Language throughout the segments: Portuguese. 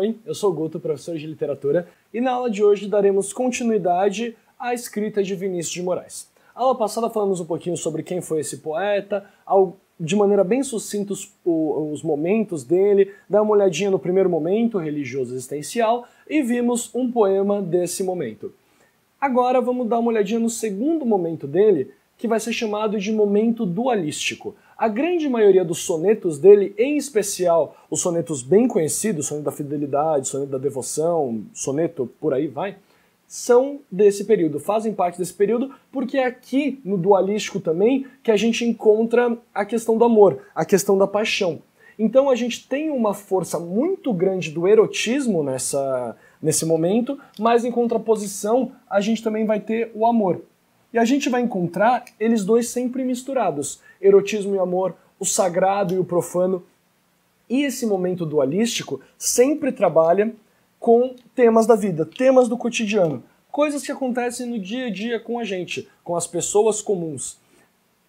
Oi, eu sou o Guto, professor de literatura, e na aula de hoje daremos continuidade à escrita de Vinícius de Moraes. A aula passada falamos um pouquinho sobre quem foi esse poeta, de maneira bem sucinta os momentos dele, dar uma olhadinha no primeiro momento, religioso existencial, e vimos um poema desse momento. Agora vamos dar uma olhadinha no segundo momento dele, que vai ser chamado de momento dualístico. A grande maioria dos sonetos dele, em especial os sonetos bem conhecidos, soneto da fidelidade, soneto da devoção, soneto por aí vai, são desse período, fazem parte desse período, porque é aqui no dualístico também que a gente encontra a questão do amor, a questão da paixão. Então a gente tem uma força muito grande do erotismo nesse momento, mas em contraposição a gente também vai ter o amor. E a gente vai encontrar eles dois sempre misturados, erotismo e amor, o sagrado e o profano. E esse momento dualístico sempre trabalha com temas da vida, temas do cotidiano, coisas que acontecem no dia a dia com a gente, com as pessoas comuns.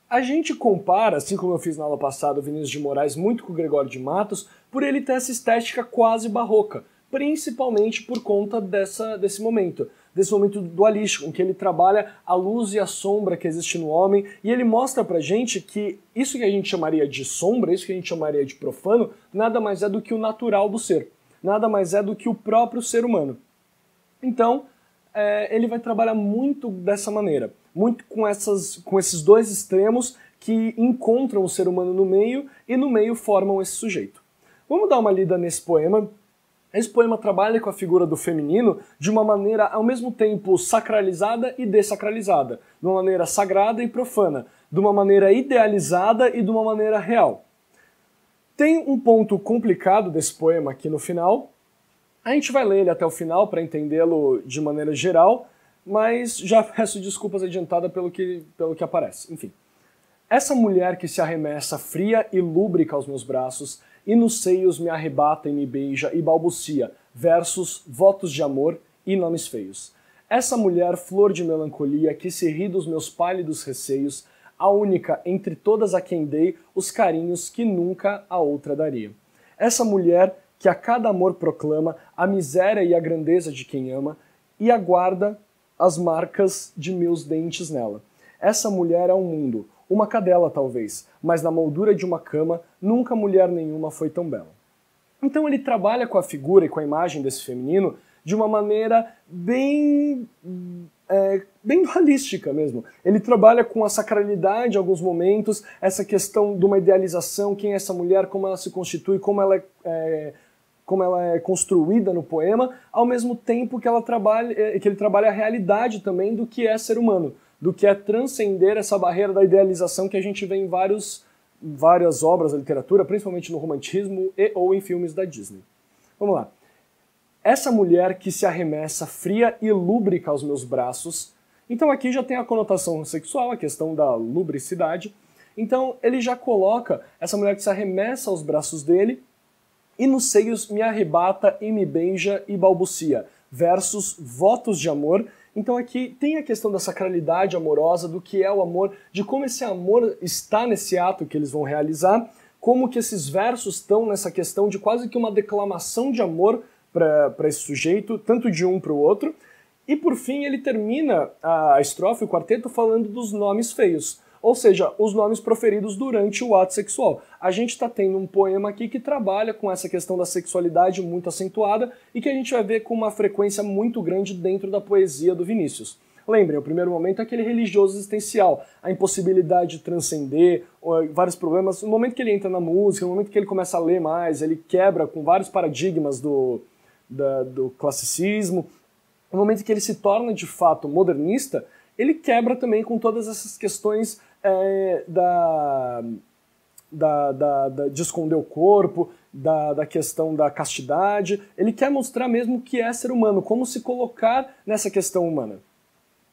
A gente compara, assim como eu fiz na aula passada, o Vinícius de Moraes muito com o Gregório de Matos, por ele ter essa estética quase barroca, principalmente por conta desse momento dualístico, em que ele trabalha a luz e a sombra que existe no homem, e ele mostra pra gente que isso que a gente chamaria de sombra, isso que a gente chamaria de profano, nada mais é do que o natural do ser, nada mais é do que o próprio ser humano. Então, ele vai trabalhar muito dessa maneira, muito com esses dois extremos que encontram o ser humano no meio, e no meio formam esse sujeito. Vamos dar uma lida nesse poema. Esse poema trabalha com a figura do feminino de uma maneira ao mesmo tempo sacralizada e desacralizada, de uma maneira sagrada e profana, de uma maneira idealizada e de uma maneira real. Tem um ponto complicado desse poema aqui no final. A gente vai ler ele até o final para entendê-lo de maneira geral, mas já peço desculpas adiantadas pelo que aparece. Enfim. Essa mulher que se arremessa fria e lúbrica aos meus braços, e nos seios me arrebata e me beija e balbucia, versos, votos de amor e nomes feios. Essa mulher flor de melancolia que se ri dos meus pálidos receios, a única entre todas a quem dei os carinhos que nunca a outra daria. Essa mulher que a cada amor proclama a miséria e a grandeza de quem ama e aguarda as marcas de meus dentes nela. Essa mulher é um mundo, uma cadela talvez, mas na moldura de uma cama nunca mulher nenhuma foi tão bela. Então ele trabalha com a figura e com a imagem desse feminino de uma maneira bem dualística mesmo. Ele trabalha com a sacralidade em alguns momentos, essa questão de uma idealização, quem é essa mulher, como ela se constitui, como ela é construída no poema, ao mesmo tempo que ele trabalha a realidade também do que é ser humano, do que é transcender essa barreira da idealização que a gente vê em várias obras da literatura, principalmente no romantismo ou em filmes da Disney. Vamos lá. Essa mulher que se arremessa fria e lúbrica aos meus braços. Então aqui já tem a conotação sexual, a questão da lubricidade. Então ele já coloca essa mulher que se arremessa aos braços dele e nos seios me arrebata e me beija e balbucia. Versos, votos de amor. Então aqui tem a questão da sacralidade amorosa, do que é o amor, de como esse amor está nesse ato que eles vão realizar, como que esses versos estão nessa questão de quase que uma declamação de amor para esse sujeito, tanto de um para o outro. E por fim ele termina a estrofe, o quarteto, falando dos nomes feios, ou seja, os nomes proferidos durante o ato sexual. A gente está tendo um poema aqui que trabalha com essa questão da sexualidade muito acentuada e que a gente vai ver com uma frequência muito grande dentro da poesia do Vinícius. Lembrem, o primeiro momento é aquele religioso existencial, a impossibilidade de transcender, vários problemas. No momento que ele entra na música, no momento que ele começa a ler mais, ele quebra com vários paradigmas do classicismo. No momento que ele se torna de fato modernista, ele quebra também com todas essas questões de esconder o corpo, da questão da castidade. Ele quer mostrar mesmo o que é ser humano, como se colocar nessa questão humana.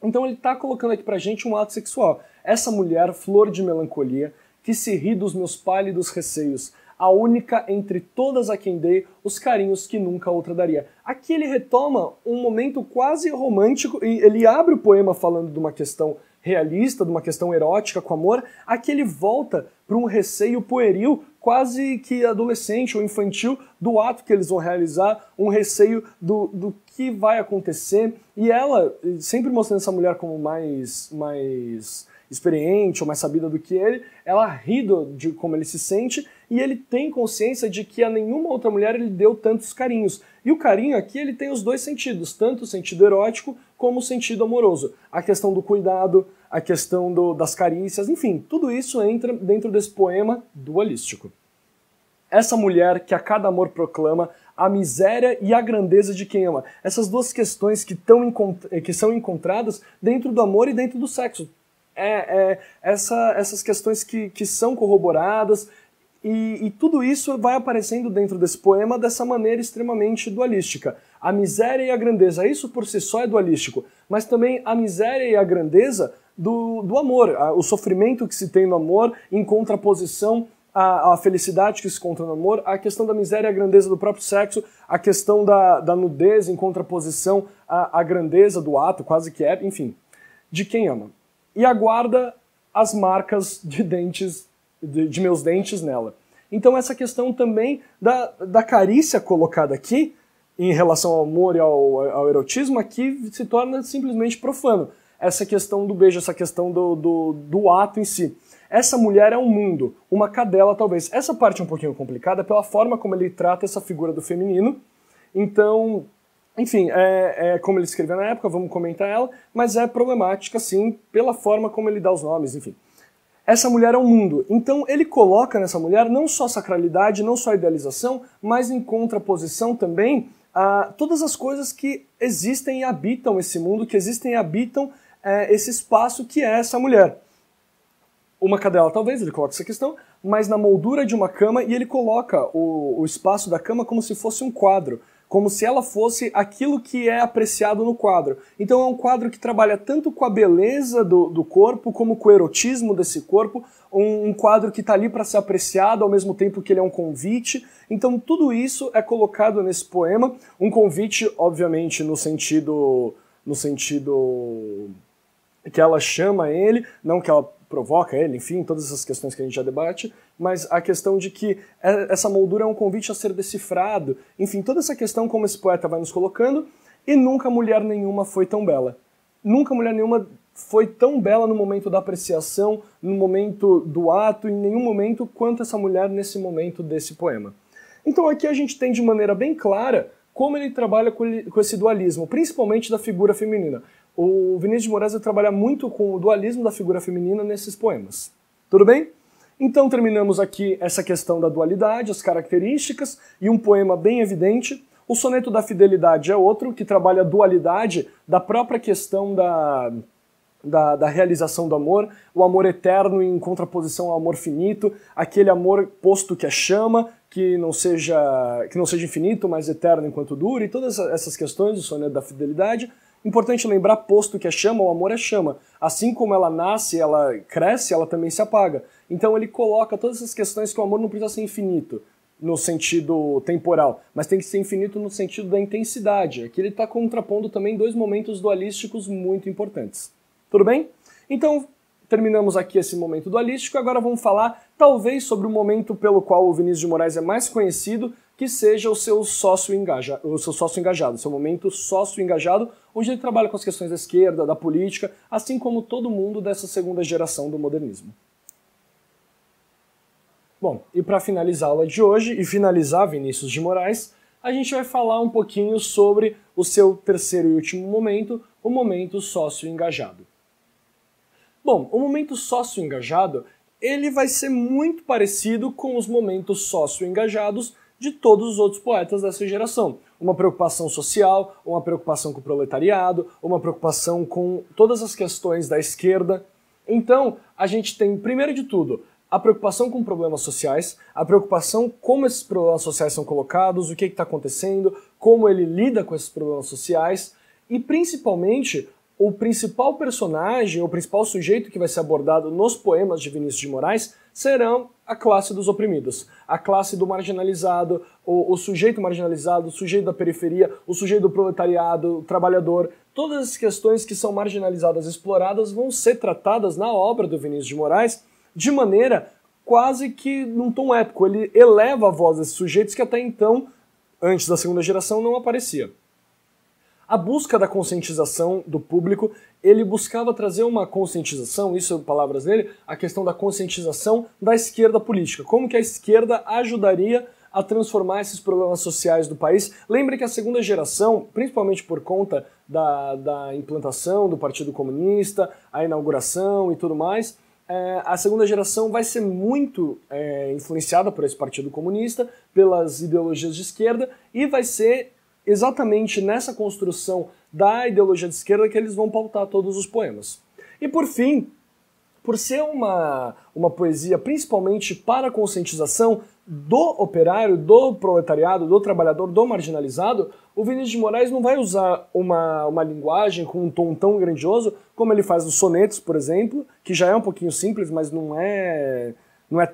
Então ele está colocando aqui pra gente um ato sexual. Essa mulher, flor de melancolia, que se ri dos meus pálidos receios, a única entre todas a quem dei os carinhos que nunca outra daria. Aqui ele retoma um momento quase romântico, e ele abre o poema falando de uma questão realista, de uma questão erótica com amor. Aqui ele volta para um receio pueril quase que adolescente ou infantil do ato que eles vão realizar, um receio do que vai acontecer, e ela, sempre mostrando essa mulher como mais experiente ou mais sabida do que ele, ela ri de como ele se sente, e ele tem consciência de que a nenhuma outra mulher ele deu tantos carinhos. E o carinho aqui ele tem os dois sentidos, tanto o sentido erótico como o sentido amoroso. A questão do cuidado, a questão das carícias, enfim, tudo isso entra dentro desse poema dualístico. Essa mulher que a cada amor proclama a miséria e a grandeza de quem ama. Essas duas questões que são encontradas dentro do amor e dentro do sexo. Essas questões que são corroboradas, e tudo isso vai aparecendo dentro desse poema dessa maneira extremamente dualística. A miséria e a grandeza, isso por si só é dualístico, mas também a miséria e a grandeza do amor, o sofrimento que se tem no amor em contraposição à felicidade que se encontra no amor, a questão da miséria e a grandeza do próprio sexo, a questão da nudez em contraposição à grandeza do ato, quase que é, enfim, de quem ama. E aguarda as marcas de dentes, de meus dentes nela. Então essa questão também da carícia colocada aqui, em relação ao amor e ao erotismo, aqui se torna simplesmente profano. Essa questão do beijo, essa questão do ato em si. Essa mulher é um mundo, uma cadela talvez. Essa parte é um pouquinho complicada pela forma como ele trata essa figura do feminino. Então, enfim, como ele escreveu na época, vamos comentar ela, mas é problemática sim pela forma como ele dá os nomes, enfim. Essa mulher é um mundo. Então ele coloca nessa mulher não só sacralidade, não só idealização, mas em contraposição também a todas as coisas que existem e habitam esse mundo, que existem e habitam esse espaço que é essa mulher. Uma cadela talvez, ele coloca essa questão, mas na moldura de uma cama, e ele coloca o espaço da cama como se fosse um quadro, como se ela fosse aquilo que é apreciado no quadro. Então é um quadro que trabalha tanto com a beleza do corpo, como com o erotismo desse corpo, um quadro que está ali para ser apreciado, ao mesmo tempo que ele é um convite. Então tudo isso é colocado nesse poema, um convite, obviamente, no sentido que ela chama ele, não que ela provoca ele, enfim, todas essas questões que a gente já debate, mas a questão de que essa moldura é um convite a ser decifrado, enfim, toda essa questão como esse poeta vai nos colocando, e nunca mulher nenhuma foi tão bela. Nunca mulher nenhuma foi tão bela no momento da apreciação, no momento do ato, em nenhum momento quanto essa mulher nesse momento desse poema. Então aqui a gente tem de maneira bem clara como ele trabalha com esse dualismo, principalmente da figura feminina. O Vinícius de Moraes vai trabalhar muito com o dualismo da figura feminina nesses poemas. Tudo bem? Então terminamos aqui essa questão da dualidade, as características, e um poema bem evidente. O soneto da fidelidade é outro, que trabalha a dualidade da própria questão da realização do amor, o amor eterno em contraposição ao amor finito, aquele amor posto que é chama, que não seja infinito, mas eterno enquanto dure, e todas essas questões do soneto da fidelidade. Importante lembrar, posto que é chama, o amor é chama. Assim como ela nasce, ela cresce, ela também se apaga. Então ele coloca todas essas questões que o amor não precisa ser infinito no sentido temporal, mas tem que ser infinito no sentido da intensidade. Aqui ele está contrapondo também dois momentos dualísticos muito importantes. Tudo bem? Então terminamos aqui esse momento dualístico, agora vamos falar talvez sobre o momento pelo qual o Vinícius de Moraes é mais conhecido, que seja o seu sócio engajado, o seu momento sócio engajado, onde ele trabalha com as questões da esquerda, da política, assim como todo mundo dessa segunda geração do modernismo. Bom, e para finalizar a aula de hoje, e finalizar Vinícius de Moraes, a gente vai falar um pouquinho sobre o seu terceiro e último momento, o momento sócio engajado. Bom, o momento sócio engajado, ele vai ser muito parecido com os momentos sócio engajados de todos os outros poetas dessa geração. Uma preocupação social, uma preocupação com o proletariado, uma preocupação com todas as questões da esquerda. Então, a gente tem, primeiro de tudo, a preocupação com problemas sociais, a preocupação como esses problemas sociais são colocados, o que está acontecendo, como ele lida com esses problemas sociais, e principalmente o principal personagem, o principal sujeito que vai ser abordado nos poemas de Vinícius de Moraes serão a classe dos oprimidos, a classe do marginalizado, o sujeito marginalizado, o sujeito da periferia, o sujeito do proletariado, o trabalhador. Todas as questões que são marginalizadas e exploradas vão ser tratadas na obra do Vinícius de Moraes de maneira quase que num tom épico. Ele eleva a voz desses sujeitos que até então, antes da segunda geração, não aparecia. A busca da conscientização do público, ele buscava trazer uma conscientização, isso palavras dele, a questão da conscientização da esquerda política. Como que a esquerda ajudaria a transformar esses problemas sociais do país. Lembre que a segunda geração, principalmente por conta da implantação do Partido Comunista, a inauguração e tudo mais, a segunda geração vai ser muito influenciada por esse Partido Comunista, pelas ideologias de esquerda, e vai ser exatamente nessa construção da ideologia de esquerda que eles vão pautar todos os poemas. E por fim, por ser uma poesia principalmente para a conscientização do operário, do proletariado, do trabalhador, do marginalizado, o Vinícius de Moraes não vai usar uma linguagem com um tom tão grandioso como ele faz nos sonetos, por exemplo, que já é um pouquinho simples, mas não é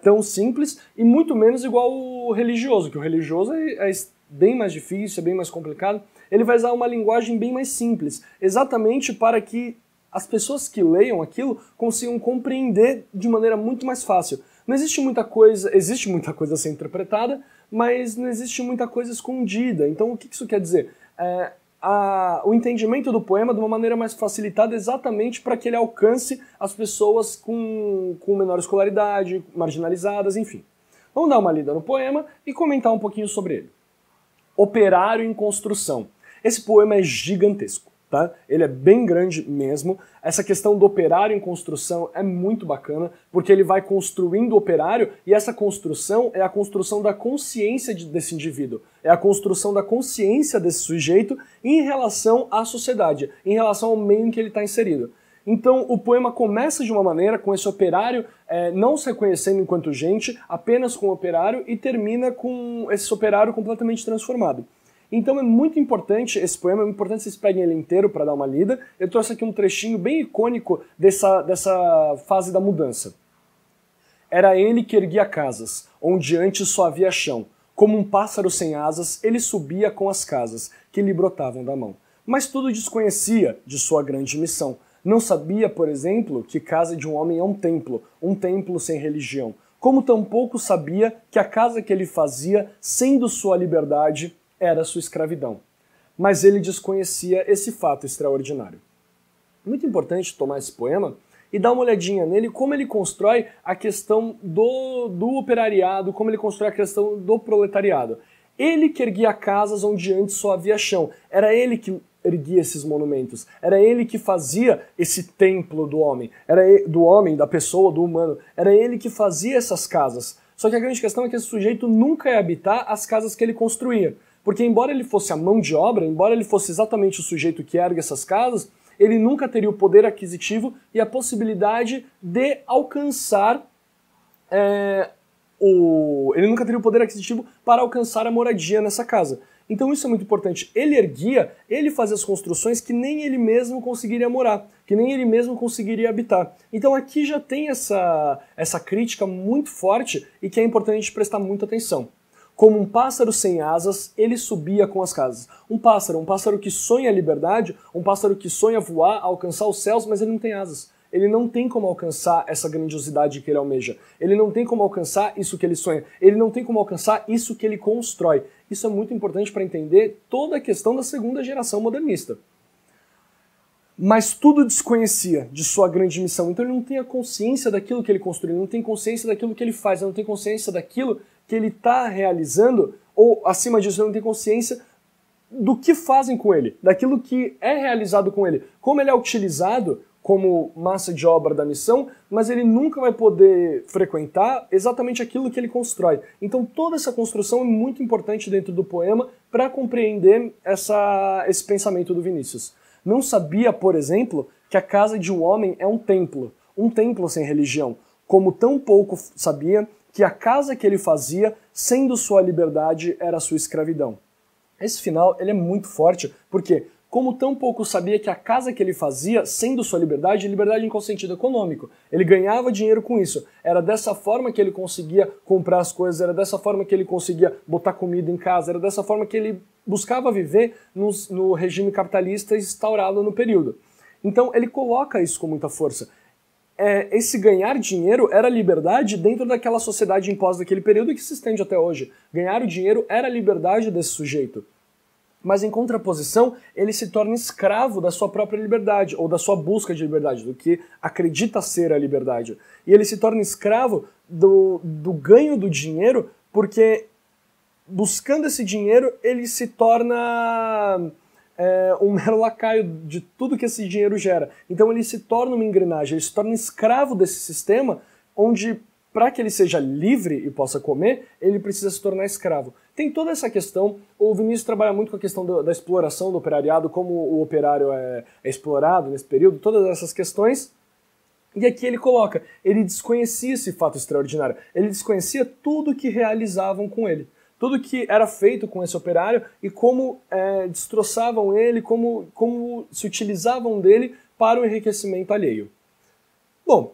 tão simples, e muito menos igual o religioso, que o religioso é bem mais difícil, é bem mais complicado. Ele vai usar uma linguagem bem mais simples, exatamente para que as pessoas que leiam aquilo consigam compreender de maneira muito mais fácil. Não existe muita coisa a ser interpretada, mas não existe muita coisa escondida. Então o que isso quer dizer? O entendimento do poema de uma maneira mais facilitada exatamente para que ele alcance as pessoas com menor escolaridade, marginalizadas, enfim. Vamos dar uma lida no poema e comentar um pouquinho sobre ele. Operário em Construção. Esse poema é gigantesco, tá? Ele é bem grande mesmo. Essa questão do operário em construção é muito bacana, porque ele vai construindo o operário, e essa construção é a construção da consciência desse indivíduo, é a construção da consciência desse sujeito em relação à sociedade, em relação ao meio em que ele está inserido. Então o poema começa de uma maneira, com esse operário não se reconhecendo enquanto gente, apenas com o operário, e termina com esse operário completamente transformado. Então é muito importante esse poema, é importante que vocês peguem ele inteiro para dar uma lida. Eu trouxe aqui um trechinho bem icônico dessa fase da mudança. Era ele que erguia casas, onde antes só havia chão. Como um pássaro sem asas, ele subia com as casas, que lhe brotavam da mão. Mas tudo desconhecia de sua grande missão. Não sabia, por exemplo, que casa de um homem é um templo sem religião. Como tampouco sabia que a casa que ele fazia, sendo sua liberdade, era sua escravidão. Mas ele desconhecia esse fato extraordinário. Muito importante tomar esse poema e dar uma olhadinha nele, como ele constrói a questão do operariado, como ele constrói a questão do proletariado. Ele que erguia casas onde antes só havia chão. Era ele que erguia esses monumentos. Era ele que fazia esse templo do homem. Do homem, da pessoa, do humano. Era ele que fazia essas casas. Só que a grande questão é que esse sujeito nunca ia habitar as casas que ele construía. Porque embora ele fosse a mão de obra, embora ele fosse exatamente o sujeito que ergue essas casas, ele nunca teria o poder aquisitivo e a possibilidade de alcançar ele nunca teria o poder aquisitivo para alcançar a moradia nessa casa. Então isso é muito importante. Ele erguia, ele fazia as construções que nem ele mesmo conseguiria morar, que nem ele mesmo conseguiria habitar. Então aqui já tem essa crítica muito forte e que é importante prestar muita atenção. Como um pássaro sem asas, ele subia com as casas. Um pássaro que sonha a liberdade, um pássaro que sonha voar, alcançar os céus, mas ele não tem asas. Ele não tem como alcançar essa grandiosidade que ele almeja. Ele não tem como alcançar isso que ele sonha. Ele não tem como alcançar isso que ele constrói. Isso é muito importante para entender toda a questão da segunda geração modernista. Mas tudo desconhecia de sua grande missão. Então ele não tem a consciência daquilo que ele construiu, ele não tem consciência daquilo que ele faz, ele não tem consciência daquilo que ele está realizando, ou acima disso, ele não tem consciência do que fazem com ele, daquilo que é realizado com ele, como ele é utilizado como massa de obra da missão, mas ele nunca vai poder frequentar exatamente aquilo que ele constrói. Então toda essa construção é muito importante dentro do poema para compreender esse pensamento do Vinícius. Não sabia, por exemplo, que a casa de um homem é um templo sem religião, como tão pouco sabia que a casa que ele fazia, sendo sua liberdade, era sua escravidão. Esse final ele é muito forte, porque como tão pouco sabia que a casa que ele fazia, sendo sua liberdade em qual sentido econômico, ele ganhava dinheiro com isso. Era dessa forma que ele conseguia comprar as coisas, era dessa forma que ele conseguia botar comida em casa, era dessa forma que ele buscava viver no regime capitalista instaurado no período. Então ele coloca isso com muita força. esse ganhar dinheiro era liberdade dentro daquela sociedade imposta daquele período que se estende até hoje. Ganhar o dinheiro era a liberdade desse sujeito. Mas em contraposição, ele se torna escravo da sua própria liberdade, ou da sua busca de liberdade, do que acredita ser a liberdade. E ele se torna escravo do ganho do dinheiro, porque buscando esse dinheiro, ele se torna um mero lacaio de tudo que esse dinheiro gera. Então ele se torna uma engrenagem, ele se torna escravo desse sistema, onde, para que ele seja livre e possa comer, ele precisa se tornar escravo. Tem toda essa questão, o Vinícius trabalha muito com a questão da exploração do operariado, como o operário é explorado nesse período, todas essas questões. E aqui ele coloca, ele desconhecia esse fato extraordinário, ele desconhecia tudo que realizavam com ele. Tudo que era feito com esse operário e como destroçavam ele, como se utilizavam dele para o enriquecimento alheio. Bom,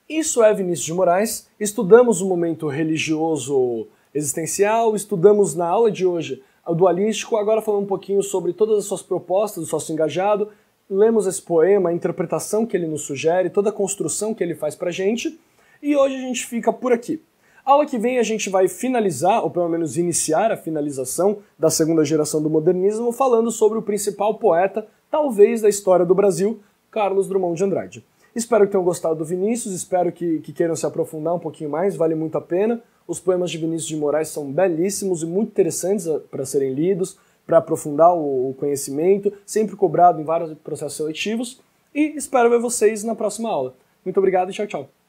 isso é Vinícius de Moraes. Estudamos o momento religioso existencial, estudamos na aula de hoje o dualístico, agora falando um pouquinho sobre todas as suas propostas do sócio engajado, lemos esse poema, a interpretação que ele nos sugere, toda a construção que ele faz pra gente, e hoje a gente fica por aqui. A aula que vem a gente vai finalizar, ou pelo menos iniciar a finalização da segunda geração do modernismo, falando sobre o principal poeta, talvez da história do Brasil, Carlos Drummond de Andrade. Espero que tenham gostado do Vinícius, espero que queiram se aprofundar um pouquinho mais, vale muito a pena. Os poemas de Vinícius de Moraes são belíssimos e muito interessantes para serem lidos, para aprofundar o conhecimento, sempre cobrado em vários processos seletivos, e espero ver vocês na próxima aula. Muito obrigado e tchau, tchau.